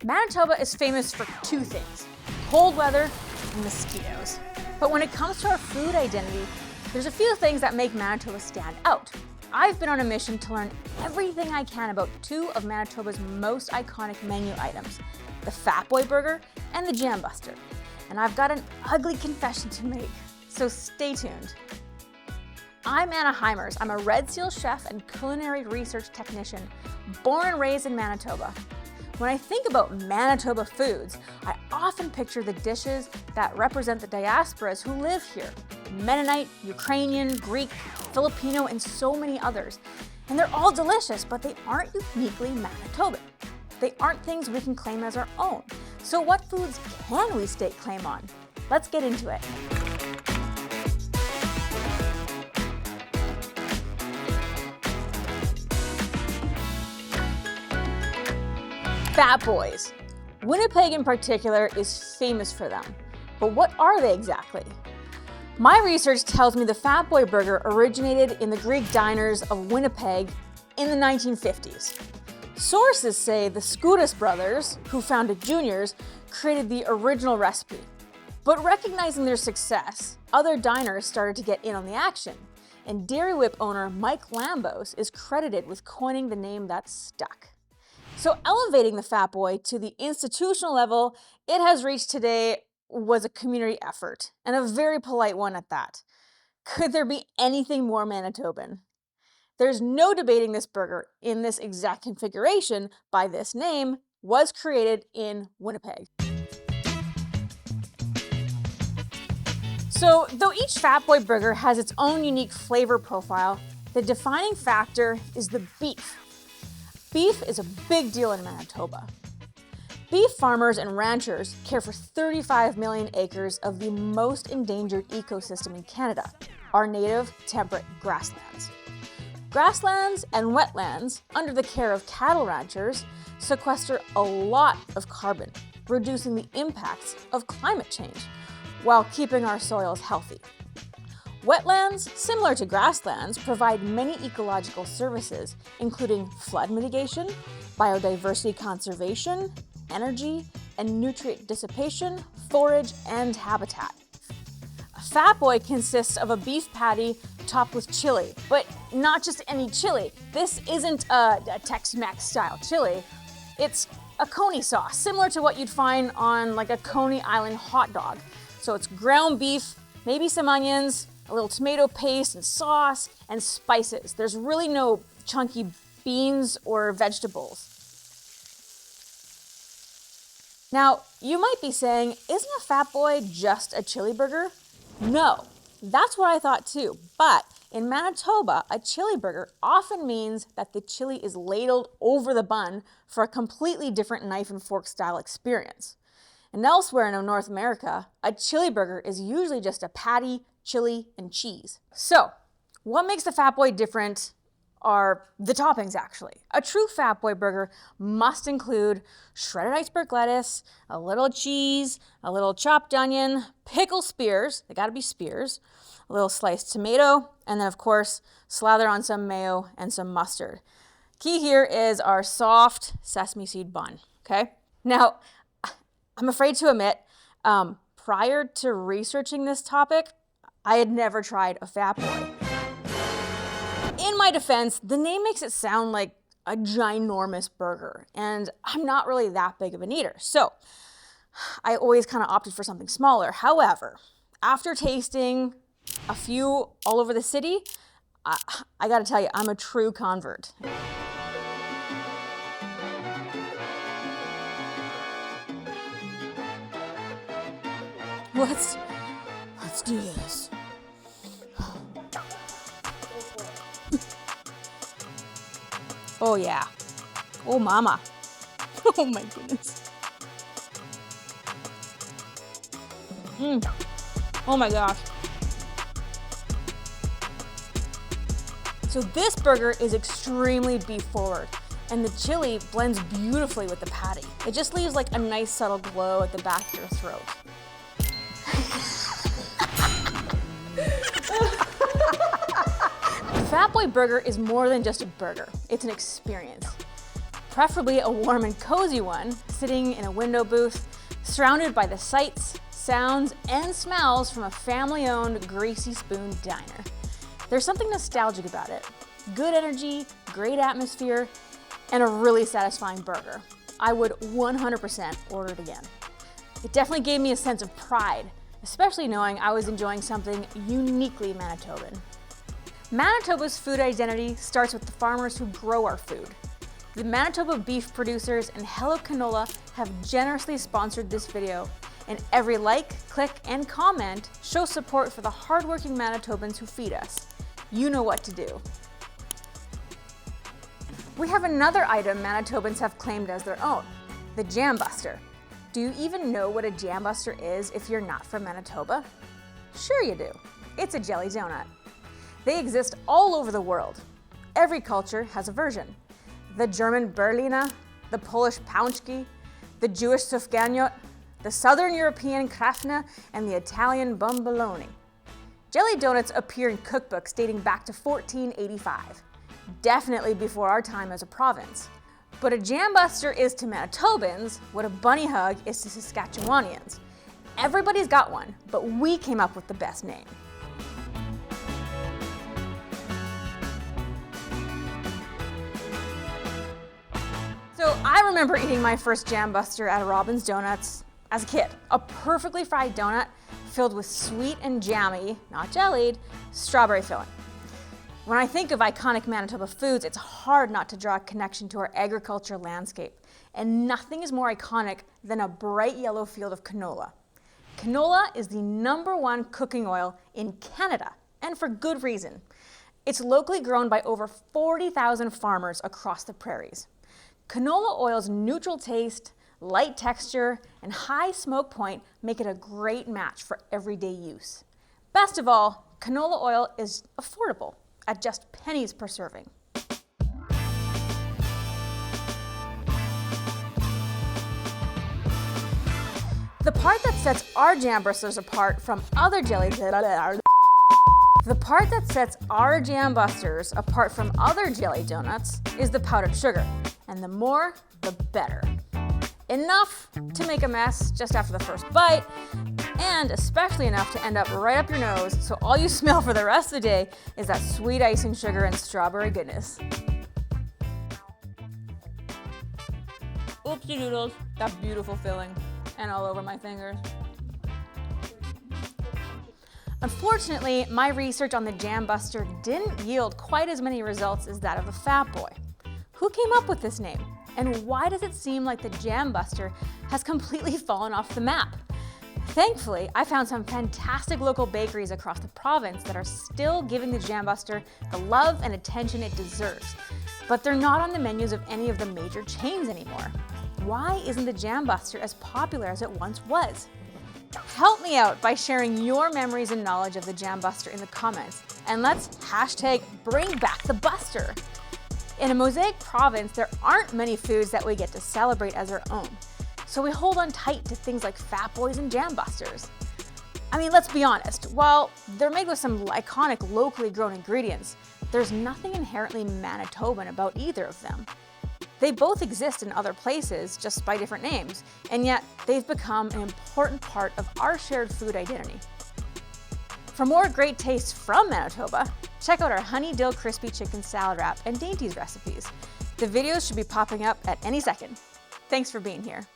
Manitoba is famous for two things: cold weather and mosquitoes. But when it comes to our food identity, there's a few things that make Manitoba stand out. I've been on a mission to learn everything I can about two of Manitoba's most iconic menu items, the Fat Boy Burger and the Jambuster. And I've got an ugly confession to make, so stay tuned. I'm Anna Hymers. I'm a Red Seal chef and culinary research technician, born and raised in Manitoba. When I think about Manitoba foods, I often picture the dishes that represent the diasporas who live here: Mennonite, Ukrainian, Greek, Filipino, and so many others. And they're all delicious, but they aren't uniquely Manitoban. They aren't things we can claim as our own. So what foods can we stake claim on? Let's get into it. Fat Boys. Winnipeg in particular is famous for them. But what are they exactly? My research tells me the Fat Boy Burger originated in the Greek diners of Winnipeg in the 1950s. Sources say the Skouras brothers, who founded Junior's, created the original recipe. But recognizing their success, other diners started to get in on the action, and Dairy Whip owner Mike Lambos is credited with coining the name that stuck. So elevating the Fat Boy to the institutional level it has reached today was a community effort, and a very polite one at that. Could there be anything more Manitoban? There's no debating this burger in this exact configuration by this name was created in Winnipeg. So though each Fat Boy burger has its own unique flavor profile, the defining factor is the beef. Beef is a big deal in Manitoba. Beef farmers and ranchers care for 35 million acres of the most endangered ecosystem in Canada, our native temperate grasslands. Grasslands and wetlands, under the care of cattle ranchers, sequester a lot of carbon, reducing the impacts of climate change while keeping our soils healthy. Wetlands, similar to grasslands, provide many ecological services, including flood mitigation, biodiversity conservation, energy and nutrient dissipation, forage, and habitat. A Fat Boy consists of a beef patty topped with chili, but not just any chili. This isn't a Tex-Mex style chili. It's a Coney sauce, similar to what you'd find on like a Coney Island hot dog. So it's ground beef, maybe some onions, a little tomato paste and sauce, and spices. There's really no chunky beans or vegetables. Now, you might be saying, isn't a Fat Boy just a chili burger? No, that's what I thought too. But in Manitoba, a chili burger often means that the chili is ladled over the bun for a completely different knife and fork style experience. And elsewhere in North America, a chili burger is usually just a patty, chili, and cheese. So, what makes the Fat Boy different are the toppings, actually. A true Fat Boy burger must include shredded iceberg lettuce, a little cheese, a little chopped onion, pickled spears, they gotta be spears, a little sliced tomato, and then of course, slather on some mayo and some mustard. Key here is our soft sesame seed bun, okay? Now, I'm afraid to admit, prior to researching this topic, I had never tried a Fat Boy. In my defense, the name makes it sound like a ginormous burger, and I'm not really that big of an eater, so I always kind of opted for something smaller. However, after tasting a few all over the city, I gotta tell you, I'm a true convert. Let's do this. Oh yeah. Oh mama. Oh my goodness. Oh my gosh. So this burger is extremely beef forward, and the chili blends beautifully with the patty. It just leaves like a nice subtle glow at the back of your throat. The Fat Boy Burger is more than just a burger. It's an experience. preferably a warm and cozy one, sitting in a window booth, surrounded by the sights, sounds, and smells from a family-owned Greasy Spoon diner. There's something nostalgic about it. Good energy, great atmosphere, and a really satisfying burger. I would 100% order it again. It definitely gave me a sense of pride, especially knowing I was enjoying something uniquely Manitoban. Manitoba's food identity starts with the farmers who grow our food. The Manitoba beef producers and Hello Canola have generously sponsored this video, and every like, click, and comment shows support for the hardworking Manitobans who feed us. You know what to do. We have another item Manitobans have claimed as their own, the Jambuster. Do you even know what a Jambuster is if you're not from Manitoba? Sure you do. It's a jelly donut. They exist all over the world. Every culture has a version. The German Berliner, the Polish Pączki, the Jewish Sufganiyot, the Southern European Krafna, and the Italian Bomboloni. Jelly donuts appear in cookbooks dating back to 1485, definitely before our time as a province. But a Jambuster is to Manitobans what a bunny hug is to Saskatchewanians. Everybody's got one, but we came up with the best name. So I remember eating my first Jambuster at Robin's Doughnuts as a kid. A perfectly fried donut filled with sweet and jammy, not jellied, strawberry filling. When I think of iconic Manitoba foods, it's hard not to draw a connection to our agriculture landscape. And nothing is more iconic than a bright yellow field of canola. Canola is the #1 cooking oil in Canada, and for good reason. It's locally grown by over 40,000 farmers across the prairies. Canola oil's neutral taste, light texture, and high smoke point make it a great match for everyday use. Best of all, canola oil is affordable at just pennies per serving. The part that sets our Jambusters apart from other jelly donuts is the powdered sugar, and the more, the better. Enough to make a mess just after the first bite, and especially enough to end up right up your nose, so all you smell for the rest of the day is that sweet icing sugar and strawberry goodness. Oopsie doodles, that beautiful filling, and all over my fingers. Unfortunately, my research on the Jambuster didn't yield quite as many results as that of the Fat Boy. Who came up with this name? And why does it seem like the Jambuster has completely fallen off the map? Thankfully, I found some fantastic local bakeries across the province that are still giving the Jambuster the love and attention it deserves. But they're not on the menus of any of the major chains anymore. Why isn't the Jambuster as popular as it once was? Help me out by sharing your memories and knowledge of the Jambuster in the comments, and let's #BringBackTheBuster. In a mosaic province, there aren't many foods that we get to celebrate as our own, so we hold on tight to things like Fat Boys and Jambusters. I mean, let's be honest, while they're made with some iconic locally grown ingredients, there's nothing inherently Manitoban about either of them. They both exist in other places, just by different names, and yet they've become an important part of our shared food identity. For more great tastes from Manitoba, check out our Honey Dill Crispy Chicken Salad Wrap and Dainties recipes. The videos should be popping up at any second. Thanks for being here.